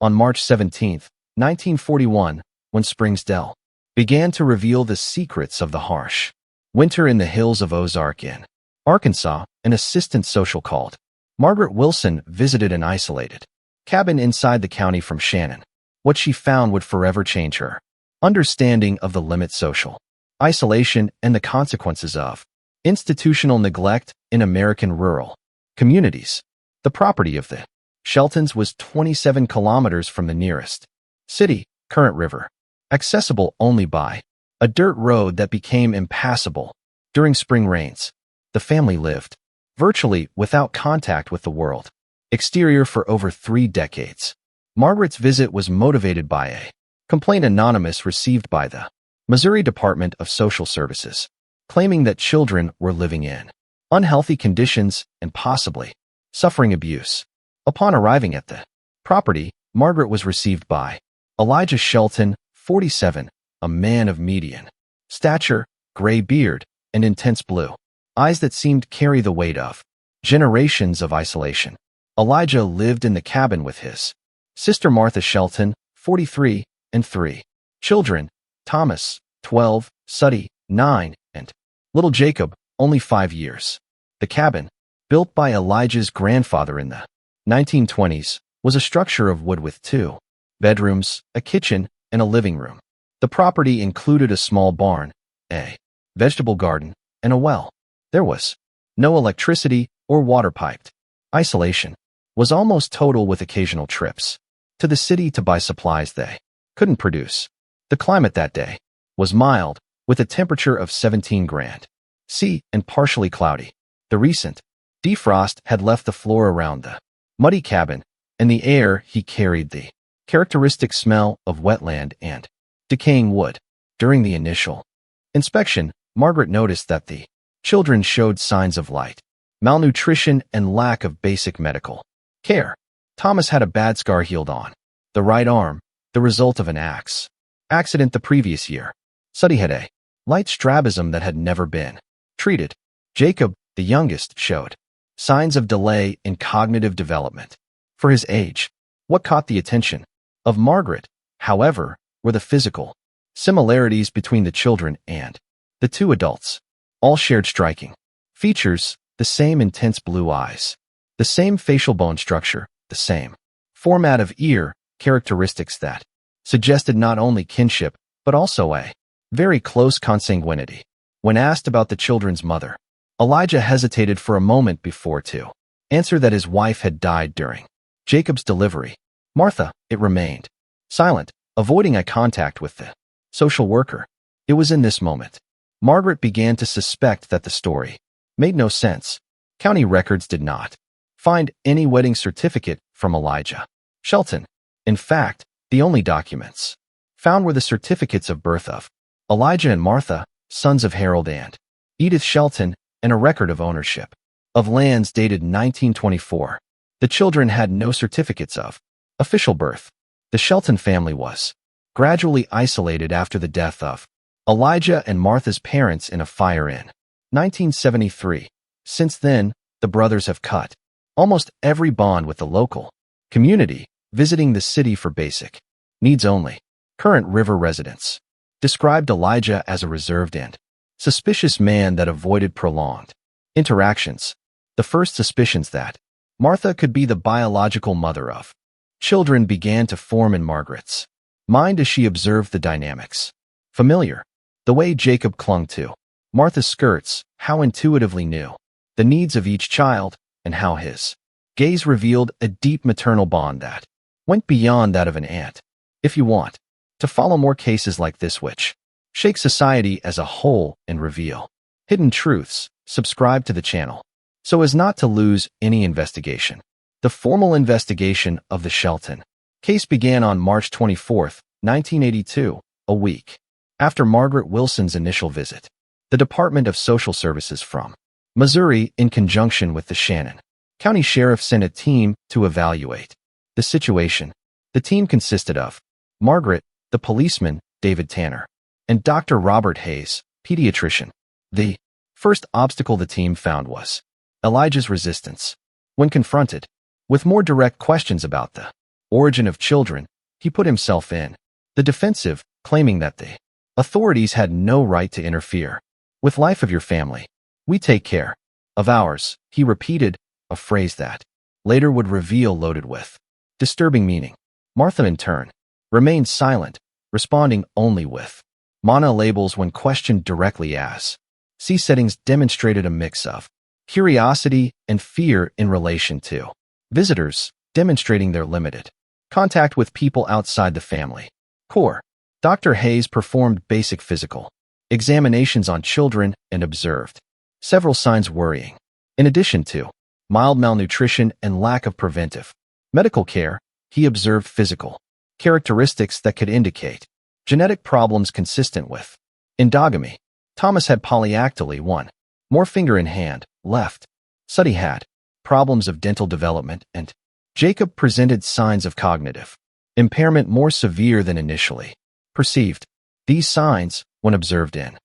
on March 17, 1941, when Springsdale began to reveal the secrets of the harsh winter in the hills of Ozark in Arkansas. An assistant social called Margaret Wilson visited an isolated cabin inside the county from Shannon. What she found would forever change her understanding of the limit social isolation and the consequences of institutional neglect in American rural communities. The property of the Sheltons was 27 kilometers from the nearest city, Current River, accessible only by a dirt road that became impassable during spring rains. The family lived virtually without contact with the world exterior for over 3 decades. Margaret's visit was motivated by a complaint anonymous received by the Missouri Department of Social Services, claiming that children were living in unhealthy conditions and possibly suffering abuse. Upon arriving at the property, Margaret was received by Elijah Shelton, 47, a man of median stature, gray beard, and intense blue eyes that seemed to carry the weight of generations of isolation. Elijah lived in the cabin with his sister Martha Shelton, 43, and 3 children, Thomas, 12, Suddy, 9, and little Jacob, only 5 years. The cabin, built by Elijah's grandfather in the 1920s, was a structure of wood with 2 bedrooms, a kitchen, and a living room. The property included a small barn, a vegetable garden, and a well. There was no electricity or water piped. Isolation was almost total, with occasional trips to the city to buy supplies they couldn't produce. The climate that day was mild, with a temperature of 17°C and partially cloudy. The recent defrost had left the floor around the muddy cabin, and the air he carried the characteristic smell of wetland and decaying wood. During the initial inspection, Margaret noticed that the children showed signs of light malnutrition and lack of basic medical care. Thomas had a bad scar healed on the right arm, the result of an accident the previous year. Suddy had a light strabism that had never been treated. Jacob, the youngest, showed signs of delay in cognitive development for his age. What caught the attention of Margaret, however, were the physical similarities between the children and the 2 adults. All shared striking features: the same intense blue eyes, the same facial bone structure, the same format of ear, characteristics that suggested not only kinship, but also a very close consanguinity. When asked about the children's mother, Elijah hesitated for a moment before to answer that his wife had died during Jacob's delivery. Martha, it remained silent, avoiding eye contact with the social worker. It was in this moment Margaret began to suspect that the story made no sense. County records did not find any wedding certificate from Elijah Shelton. In fact, the only documents found were the certificates of birth of Elijah and Martha, sons of Harold and Edith Shelton, and a record of ownership of lands dated 1924. The children had no certificates of official birth. The Shelton family was gradually isolated after the death of Elijah and Martha's parents in a fire in 1973. Since then, the brothers have cut almost every bond with the local community, visiting the city for basic needs only. Current River residents described Elijah as a reserved and suspicious man that avoided prolonged interactions. The first suspicions that Martha could be the biological mother of children began to form in Margaret's mind as she observed the dynamics. Familiar, the way Jacob clung to Martha's skirts, how intuitively knew the needs of each child, and how his gaze revealed a deep maternal bond that went beyond that of an aunt. If you want to follow more cases like this which shake society as a whole and reveal hidden truths, subscribe to the channel so as not to lose any investigation. The formal investigation of the Shelton case began on March 24, 1982, a week after Margaret Wilson's initial visit. The Department of Social Services from Missouri, in conjunction with the Shannon County Sheriff, sent a team to evaluate the situation. The team consisted of Margaret, the policeman, David Tanner, and Dr. Robert Hayes, pediatrician. The first obstacle the team found was Elijah's resistance. When confronted with more direct questions about the origin of children, he put himself in the defensive, claiming that the authorities had no right to interfere with life of your family. We take care of ours, he repeated, a phrase that later would reveal loaded with disturbing meaning. Martha, in turn, remained silent, responding only with mono-labels when questioned directly as. C settings demonstrated a mix of curiosity and fear in relation to visitors, demonstrating their limited contact with people outside the family core. Dr. Hayes performed basic physical examinations on children and observed several signs worrying. In addition to mild malnutrition and lack of preventive medical care, he observed physical characteristics that could indicate genetic problems consistent with endogamy. Thomas had polyactyly, one more finger in hand, left. Suddy had problems of dental development, and Jacob presented signs of cognitive impairment more severe than initially perceived. These signs, when observed in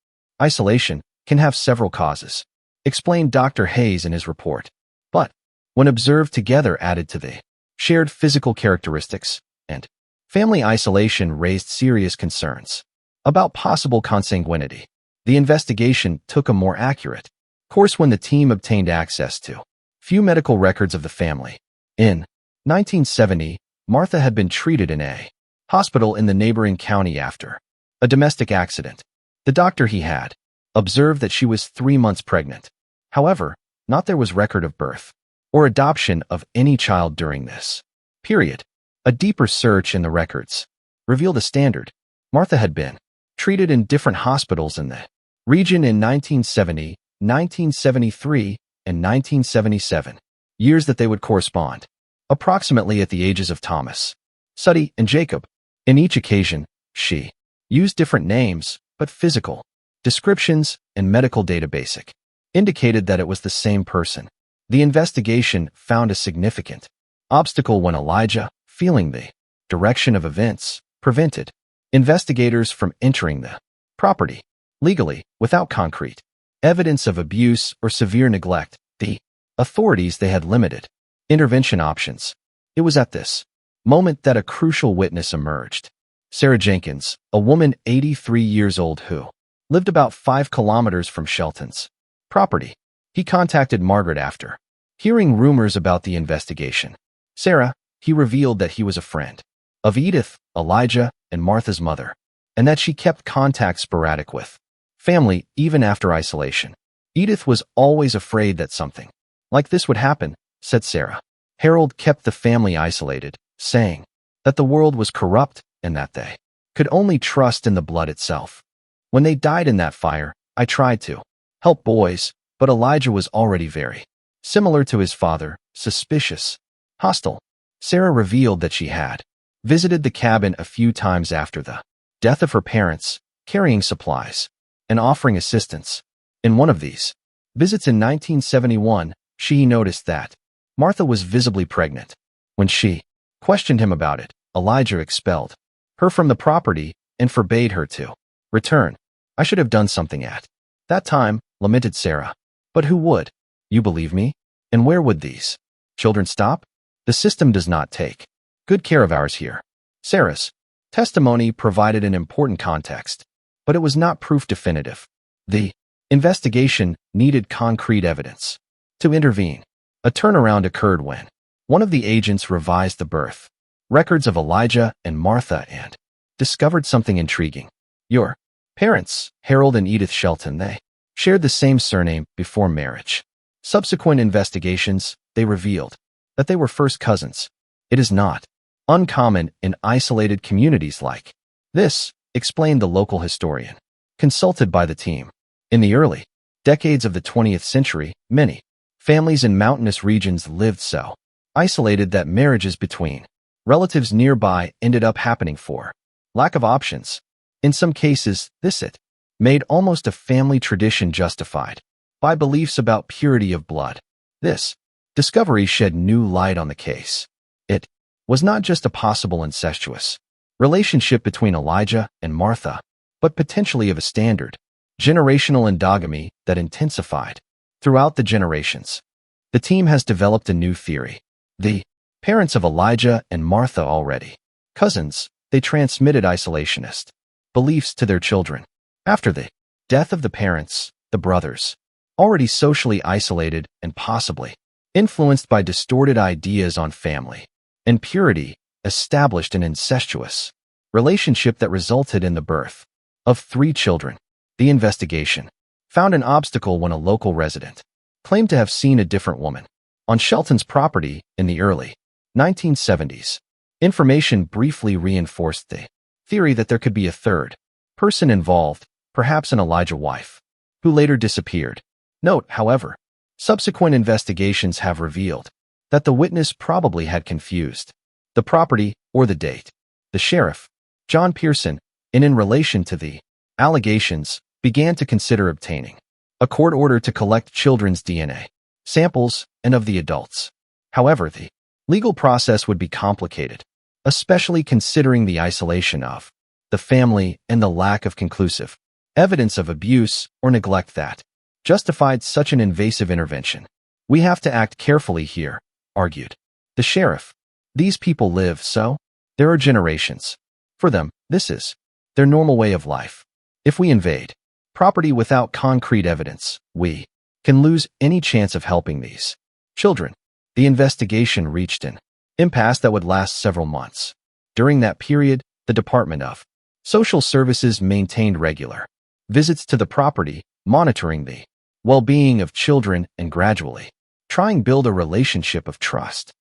isolation, can have several causes, explained Dr. Hayes in his report. But when observed together, added to the shared physical characteristics, and family isolation raised serious concerns about possible consanguinity. The investigation took a more accurate course when the team obtained access to few medical records of the family. In 1970, Martha had been treated in a hospital in the neighboring county after a domestic accident. The doctor he had observed that she was 3 months pregnant. However, not there was record of birth or adoption of any child during this period. A deeper search in the records revealed a standard. Martha had been treated in different hospitals in the region in 1970, 1973, and 1977, years that they would correspond approximately at the ages of Thomas, Suddy, and Jacob. In each occasion, she used different names, but physical descriptions and medical data basic indicated that it was the same person. The investigation found a significant obstacle when Elijah, feeling the direction of events, prevented investigators from entering the property legally without concrete evidence of abuse or severe neglect. The authorities, they had limited intervention options. It was at this moment that a crucial witness emerged. Sarah Jenkins, a woman 83 years old who lived about 5 kilometers from Shelton's property. He contacted Margaret after hearing rumors about the investigation. Sarah, he revealed that he was a friend of Edith, Elijah, and Martha's mother, and that she kept contact sporadic with family even after isolation. Edith was always afraid that something like this would happen, said Sarah. Harold kept the family isolated, saying that the world was corrupt and that they could only trust in the blood itself. When they died in that fire, I tried to help boys, but Elijah was already very similar to his father, suspicious, hostile. Sarah revealed that she had visited the cabin a few times after the death of her parents, carrying supplies and offering assistance. In one of these visits in 1971, she noticed that Martha was visibly pregnant. When she questioned him about it, Elijah expelled her from the property and forbade her to return. I should have done something at that time, lamented Sarah. But who would? You believe me? And where would these children stop? The system does not take good care of ours here. Sarah's testimony provided an important context, but it was not proof definitive. The investigation needed concrete evidence to intervene. A turnaround occurred when one of the agents revised the birth records of Elijah and Martha and discovered something intriguing. Your parents, Harold and Edith Shelton, they shared the same surname before marriage. Subsequent investigations, they revealed that they were first cousins. It is not uncommon in isolated communities like this, explained the local historian, consulted by the team. In the early decades of the 20th century, many families in mountainous regions lived so isolated that marriages between relatives nearby ended up happening for lack of options. In some cases, this it made almost a family tradition justified by beliefs about purity of blood. This discovery shed new light on the case. It was not just a possible incestuous relationship between Elijah and Martha, but potentially of a standard generational endogamy that intensified throughout the generations. The team has developed a new theory. The Parents of Elijah and Martha already cousins, they transmitted isolationist beliefs to their children. After the death of the parents, the brothers, already socially isolated and possibly influenced by distorted ideas on family and purity, established an incestuous relationship that resulted in the birth of 3 children. The investigation found an obstacle when a local resident claimed to have seen a different woman on Shelton's property in the early 1970s. Information briefly reinforced the theory that there could be a third person involved, perhaps an Elijah wife, who later disappeared. Note, however, subsequent investigations have revealed that the witness probably had confused the property or the date. The sheriff, John Pearson, in relation to the allegations, began to consider obtaining a court order to collect children's DNA samples and of the adults. However, the legal process would be complicated, especially considering the isolation of the family and the lack of conclusive evidence of abuse or neglect that justified such an invasive intervention. We have to act carefully here, argued the sheriff. These people live so there are generations. For them, this is their normal way of life. If we invade property without concrete evidence, we can lose any chance of helping these children. The investigation reached an impasse that would last several months. During that period, the Department of Social Services maintained regular visits to the property, monitoring the well-being of children and gradually trying to build a relationship of trust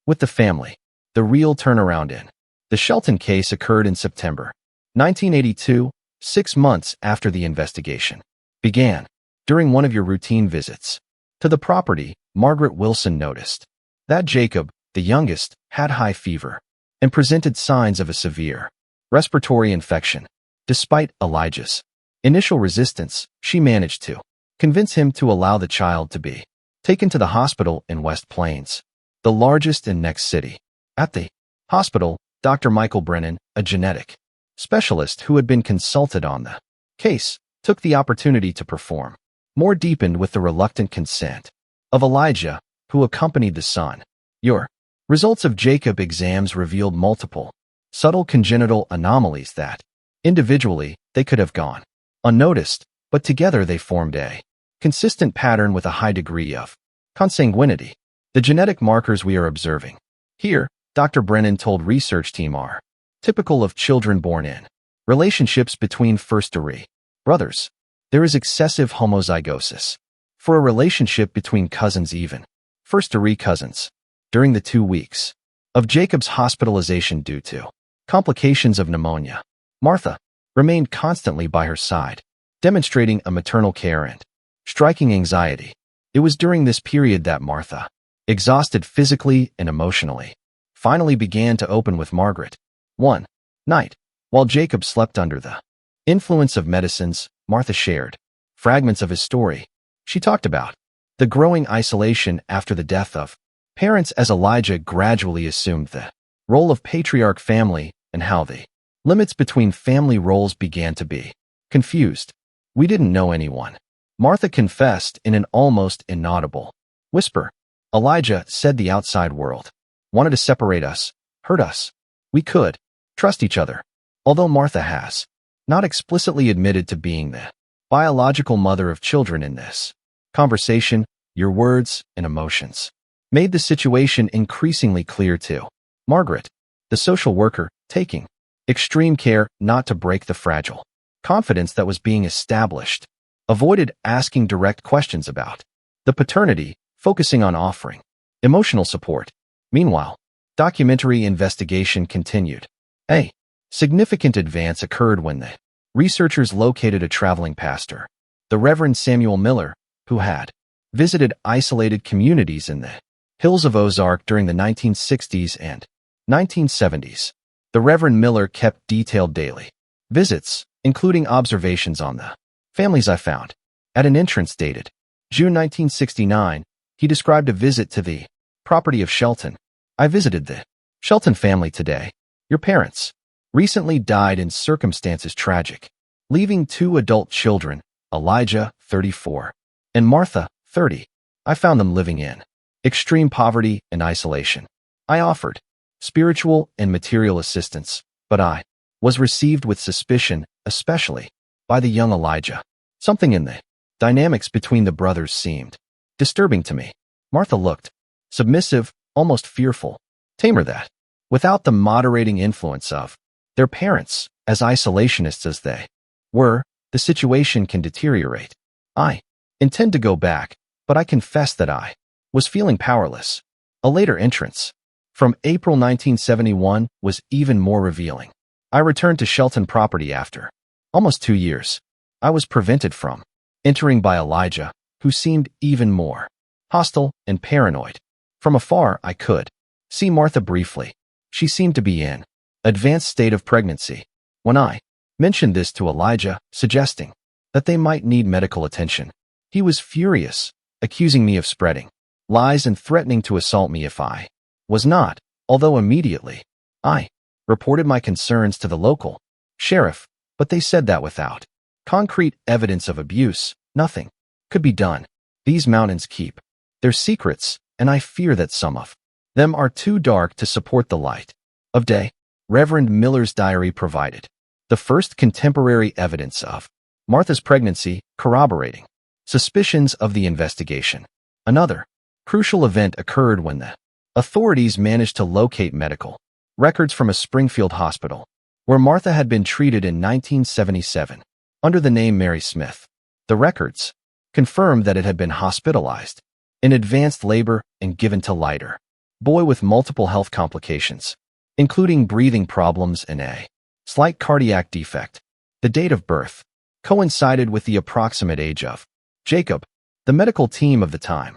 with the family. The real turnaround in the Shelton case occurred in September 1982, 6 months after the investigation began. During one of your routine visits to the property, Margaret Wilson noticed that Jacob, the youngest, had high fever and presented signs of a severe respiratory infection. Despite Elijah's initial resistance, she managed to convince him to allow the child to be taken to the hospital in West Plains, the largest and next city. At the hospital, Dr. Michael Brennan, a genetic specialist who had been consulted on the case, took the opportunity to perform more deepened with the reluctant consent of Elijah, who accompanied the son. Your results of Jacob exams revealed multiple subtle congenital anomalies that, individually, they could have gone unnoticed, but together they formed a consistent pattern with a high degree of consanguinity. The genetic markers we are observing here, Dr. Brennan told research team, are typical of children born in relationships between first-degree brothers. There is excessive homozygosis for a relationship between cousins, even first-degree cousins. During the 2 weeks of Jacob's hospitalization due to complications of pneumonia, Martha remained constantly by her side, demonstrating a maternal care and striking anxiety. It was during this period that Martha, exhausted physically and emotionally, finally began to open with Margaret. One night, while Jacob slept under the influence of medicines, Martha shared fragments of his story. She talked about the growing isolation after the death of parents as Elijah gradually assumed the role of patriarch family and how the limits between family roles began to be confused. We didn't know anyone, Martha confessed in an almost inaudible whisper. Elijah said the outside world wanted to separate us, hurt us. We could trust each other. Although Martha has not explicitly admitted to being the biological mother of children in this conversation, your words and emotions made the situation increasingly clear to Margaret, the social worker, taking extreme care not to break the fragile confidence that was being established, avoided asking direct questions about the paternity, focusing on offering emotional support. Meanwhile, documentary investigation continued. A significant advance occurred when the researchers located a traveling pastor, the Reverend Samuel Miller, who had visited isolated communities in the hills of Ozark during the 1960s and 1970s. The Reverend Miller kept detailed daily visits, including observations on the families I found. At an entrance dated June 1969, he described a visit to the property of Shelton. I visited the Shelton family today. Your parents recently died in circumstances tragic, leaving 2 adult children, Elijah, 34, and Martha, 30. I found them living in extreme poverty and isolation. I offered spiritual and material assistance, but I was received with suspicion, especially by the young Elijah. Something in the dynamics between the brothers seemed disturbing to me. Martha looked submissive, almost fearful, tamer that, without the moderating influence of their parents, as isolationists as they were, the situation can deteriorate. I intend to go back, but I confess that I was feeling powerless. A later entrance from April 1971 was even more revealing. I returned to Shelton property after almost 2 years. I was prevented from entering by Elijah, who seemed even more hostile and paranoid. From afar, I could see Martha briefly. She seemed to be in advanced state of pregnancy. When I mentioned this to Elijah, suggesting that they might need medical attention, he was furious, accusing me of spreading lies and threatening to assault me if I was not, although immediately I reported my concerns to the local sheriff, but they said that without concrete evidence of abuse, nothing could be done. These mountains keep their secrets, and I fear that some of them are too dark to support the light of day. Reverend Miller's diary provided the first contemporary evidence of Martha's pregnancy, corroborating suspicions of the investigation. Another crucial event occurred when the authorities managed to locate medical records from a Springfield hospital, where Martha had been treated in 1977 under the name Mary Smith. The records confirmed that it had been hospitalized in advanced labor and given to lighter boy with multiple health complications, including breathing problems and a slight cardiac defect. The date of birth coincided with the approximate age of Jacob. The medical team of the time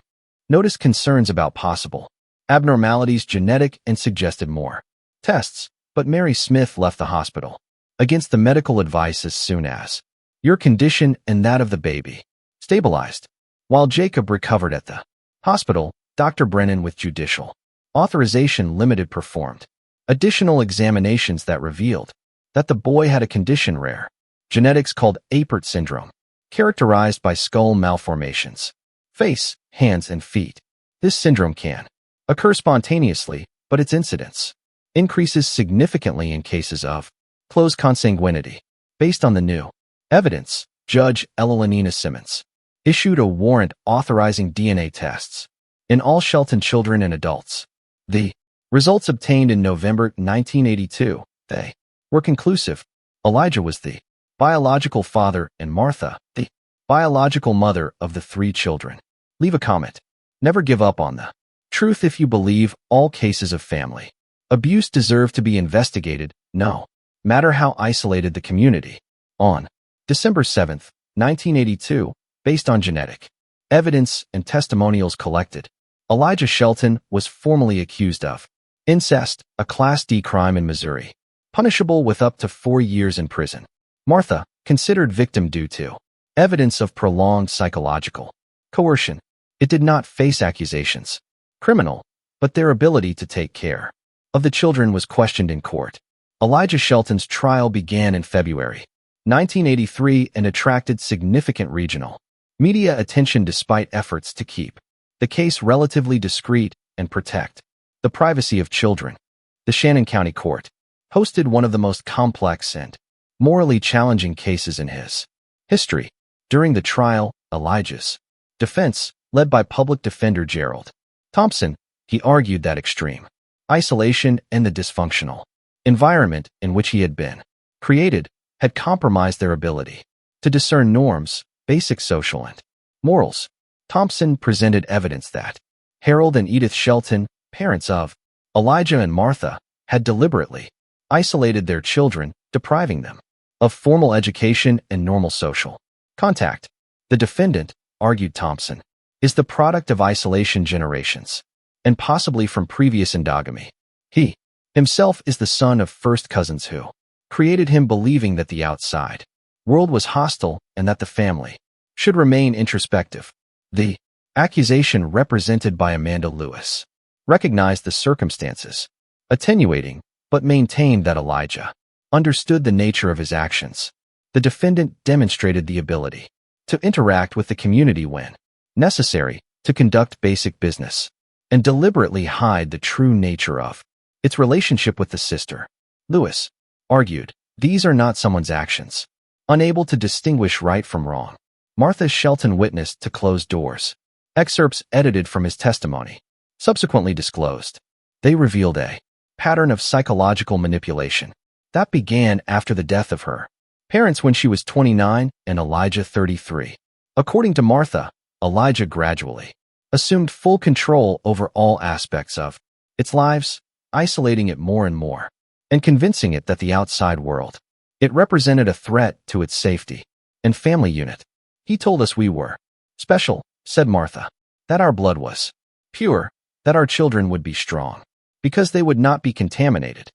noticed concerns about possible abnormalities, genetic, and suggested more tests, but Mary Smith left the hospital against the medical advice as soon as your condition and that of the baby stabilized. While Jacob recovered at the hospital, Dr. Brennan, with judicial authorization limited, performed additional examinations that revealed that the boy had a condition rare genetics called Apert syndrome, characterized by skull malformations, face, hands, and feet. This syndrome can occur spontaneously, but its incidence increases significantly in cases of close consanguinity. Based on the new evidence, Judge Elenina Simmons issued a warrant authorizing DNA tests in all Shelton children and adults. The results obtained in November 1982, they were conclusive. Elijah was the biological father and Martha, the biological mother of the 3 children. Leave a comment. Never give up on the truth. If you believe all cases of family abuse deserve to be investigated, no matter how isolated the community. On December 7, 1982, based on genetic evidence and testimonials collected, Elijah Shelton was formally accused of incest, a Class D crime in Missouri, punishable with up to 4 years in prison. Martha, considered victim due to evidence of prolonged psychological coercion. It did not face accusations, criminal, but their ability to take care of the children was questioned in court. Elijah Shelton's trial began in February 1983 and attracted significant regional media attention despite efforts to keep the case relatively discreet and protect the privacy of children. The Shannon County Court hosted one of the most complex and morally challenging cases in his history. During the trial, Elijah's defense, led by public defender Gerald Thompson, he argued that extreme isolation and the dysfunctional environment in which he had been created had compromised their ability to discern norms, basic social and morals. Thompson presented evidence that Harold and Edith Shelton, parents of Elijah and Martha, had deliberately isolated their children, depriving them of formal education and normal social contact. The defendant, argued Thompson, is the product of isolation generations, and possibly from previous endogamy. He himself is the son of first cousins who created him, believing that the outside world was hostile and that the family should remain introspective. The accusation represented by Amanda Lewis recognized the circumstances attenuating, but maintained that Elijah understood the nature of his actions. The defendant demonstrated the ability to interact with the community when necessary to conduct basic business. and deliberately hide the true nature of its relationship with the sister. Lewis argued, these are not someone's actions. Unable to distinguish right from wrong, Martha Shelton witnessed to closed doors. Excerpts edited from his testimony, subsequently disclosed. They revealed a pattern of psychological manipulation that began after the death of her parents when she was 29 and Elijah 33. According to Martha, Elijah gradually assumed full control over all aspects of its lives, isolating it more and more, and convincing it that the outside world it represented a threat to its safety and family unit. He told us we were special, said Martha, that our blood was pure, that our children would be strong, because they would not be contaminated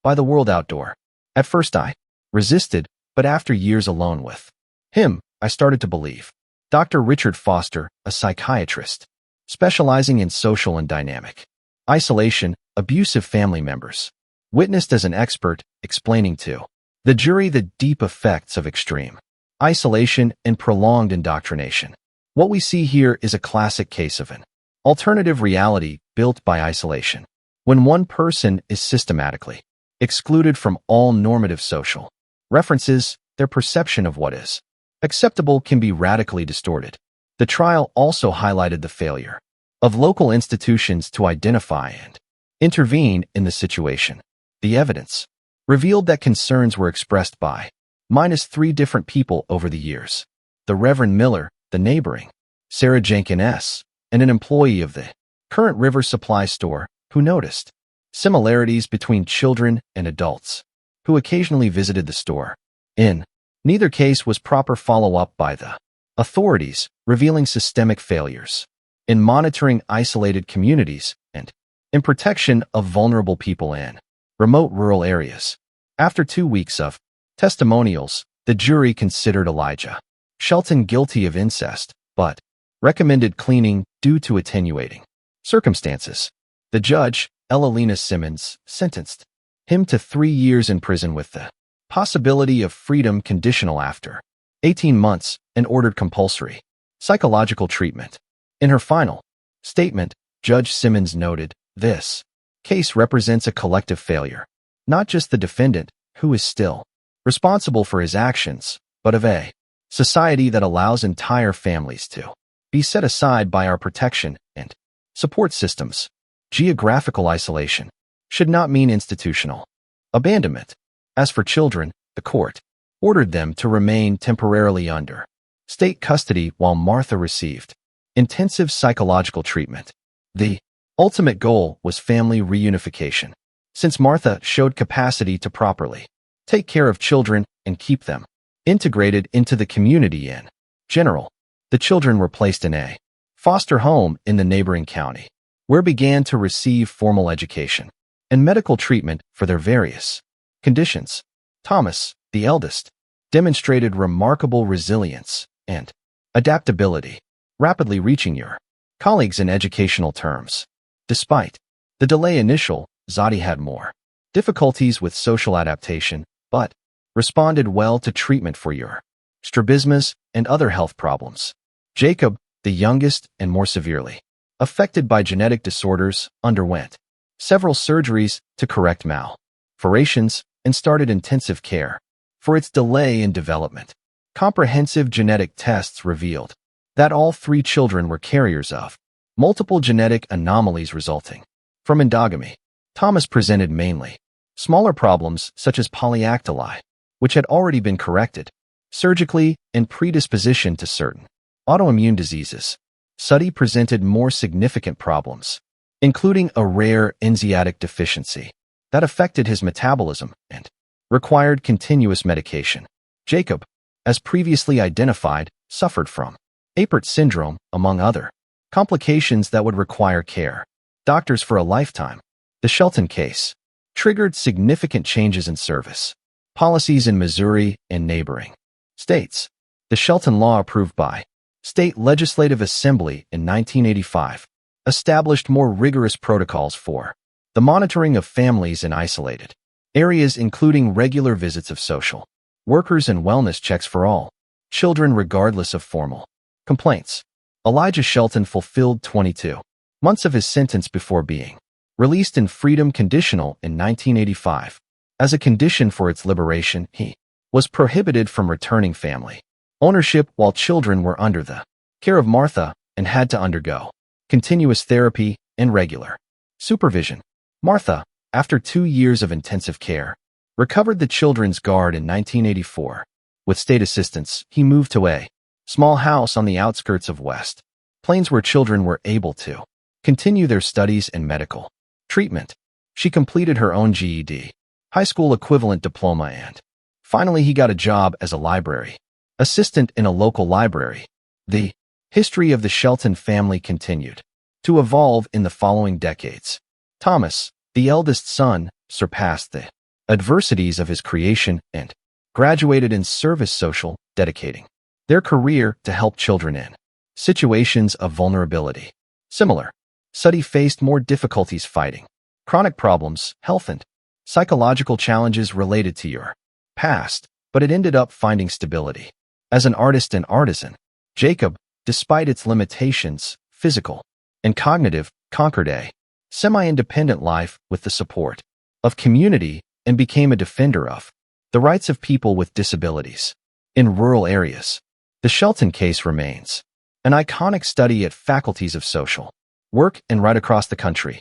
by the world outdoor. At first I resisted, but after years alone with him, I started to believe. Dr. Richard Foster, a psychiatrist, specializing in social and dynamic isolation, abusive family members, witnessed as an expert, explaining to the jury the deep effects of extreme isolation and prolonged indoctrination. What we see here is a classic case of an alternative reality built by isolation. When one person is systematically excluded from all normative social references, their perception of what is acceptable can be radically distorted. The trial also highlighted the failure of local institutions to identify and intervene in the situation. The evidence revealed that concerns were expressed by -3 different people over the years. The Reverend Miller, the neighboring Sarah Jenkins, and an employee of the current River Supply store who noticed similarities between children and adults who occasionally visited the store. In neither case was proper follow-up by the authorities, revealing systemic failures in monitoring isolated communities and in protection of vulnerable people in remote rural areas. After 2 weeks of testimonials, the jury considered Elijah Shelton guilty of incest, but recommended cleaning due to attenuating circumstances. The judge, Elalina Simmons, sentenced him to 3 years in prison with the possibility of freedom conditional after 18 months and ordered compulsory psychological treatment. In her final statement, Judge Simmons noted, this case represents a collective failure, not just the defendant, who is still responsible for his actions, but of a society that allows entire families to be set aside by our protection and support systems. Geographical isolation should not mean institutional abandonment. As for children, the court ordered them to remain temporarily under state custody while Martha received intensive psychological treatment. The ultimate goal was family reunification, since Martha showed capacity to properly take care of children and keep them integrated into the community in general. The children were placed in a foster home in the neighboring county, where began to receive formal education and medical treatment for their various conditions. Thomas, the eldest, demonstrated remarkable resilience and adaptability, rapidly reaching your colleagues in educational terms. Despite the delay initial, Zadi had more difficulties with social adaptation, but responded well to treatment for your strabismus and other health problems. Jacob, the youngest and more severely affected by genetic disorders, underwent several surgeries to correct malformations and started intensive care for its delay in development. Comprehensive genetic tests revealed that all 3 children were carriers of multiple genetic anomalies resulting from endogamy. Thomas presented mainly smaller problems such as polyactyly, which had already been corrected surgically, and predisposition to certain autoimmune diseases. Suddy presented more significant problems, including a rare enzymatic deficiency that affected his metabolism and required continuous medication. Jacob, as previously identified, suffered from Apert syndrome, among other complications that would require care. Doctors for a lifetime. The Shelton case triggered significant changes in service policies in Missouri and neighboring states. The Shelton Law, approved by State Legislative Assembly in 1985, established more rigorous protocols for the monitoring of families in isolated areas, including regular visits of social workers and wellness checks for all children regardless of formal complaints. Elijah Shelton fulfilled 22 months of his sentence before being released in freedom conditional in 1985. As a condition for its liberation, he was prohibited from returning family ownership while children were under the care of Martha and had to undergo continuous therapy and regular supervision. Martha, after 2 years of intensive care, recovered the children's guard in 1984. With state assistance, he moved to a small house on the outskirts of West Plains where children were able to continue their studies and medical treatment. She completed her own GED, high school equivalent diploma, and finally he got a job as a library assistant in a local library. The history of the Shelton family continued to evolve in the following decades. Thomas, the eldest son, surpassed the adversities of his creation and graduated in service social, dedicating their career to help children in situations of vulnerability. Similar, Suddy faced more difficulties fighting chronic problems, health and psychological challenges related to your past, but it ended up finding stability as an artist and artisan. Jacob, despite its limitations, physical and cognitive, conquered a semi-independent life with the support of community and became a defender of the rights of people with disabilities in rural areas. The Shelton case remains an iconic study at faculties of social work and right across the country,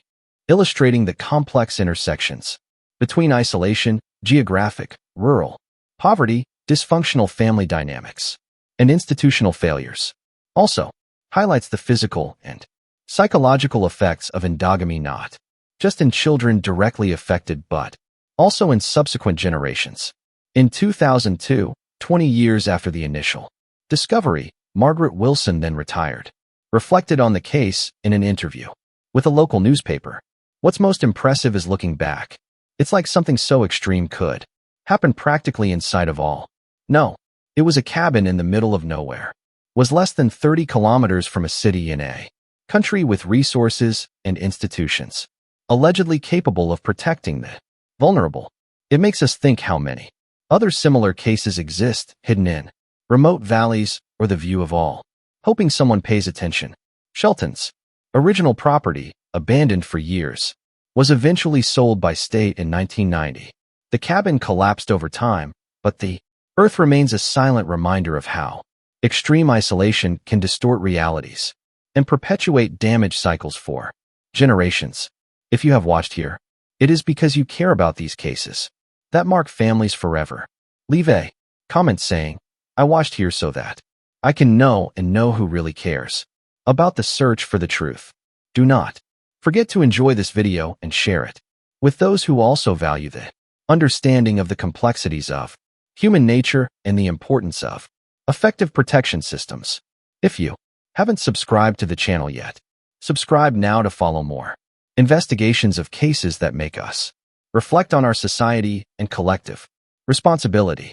illustrating the complex intersections between isolation, geographic, rural, poverty, dysfunctional family dynamics, and institutional failures. Also, highlights the physical and psychological effects of endogamy not just in children directly affected but also in subsequent generations. In 2002, 20 years after the initial discovery, Margaret Wilson, then retired, reflected on the case in an interview with a local newspaper. What's most impressive is looking back. It's like something so extreme could happen practically in sight of all. No, it was a cabin in the middle of nowhere. Was less than 30 kilometers from a city in a country with resources and institutions allegedly capable of protecting the vulnerable. It makes us think how many other similar cases exist hidden in remote valleys or the view of all, hoping someone pays attention. Shelton's original property, abandoned for years, was eventually sold by state in 1990. The cabin collapsed over time, but the earth remains a silent reminder of how extreme isolation can distort realities and perpetuate damage cycles for generations. If you have watched here, it is because you care about these cases that mark families forever. Leave a comment saying, "I watched here so that I can know who really cares about the search for the truth." Do not forget to enjoy this video and share it with those who also value the understanding of the complexities of human nature and the importance of effective protection systems. If you haven't subscribed to the channel yet, subscribe now to follow more investigations of cases that make us reflect on our society and collective responsibility.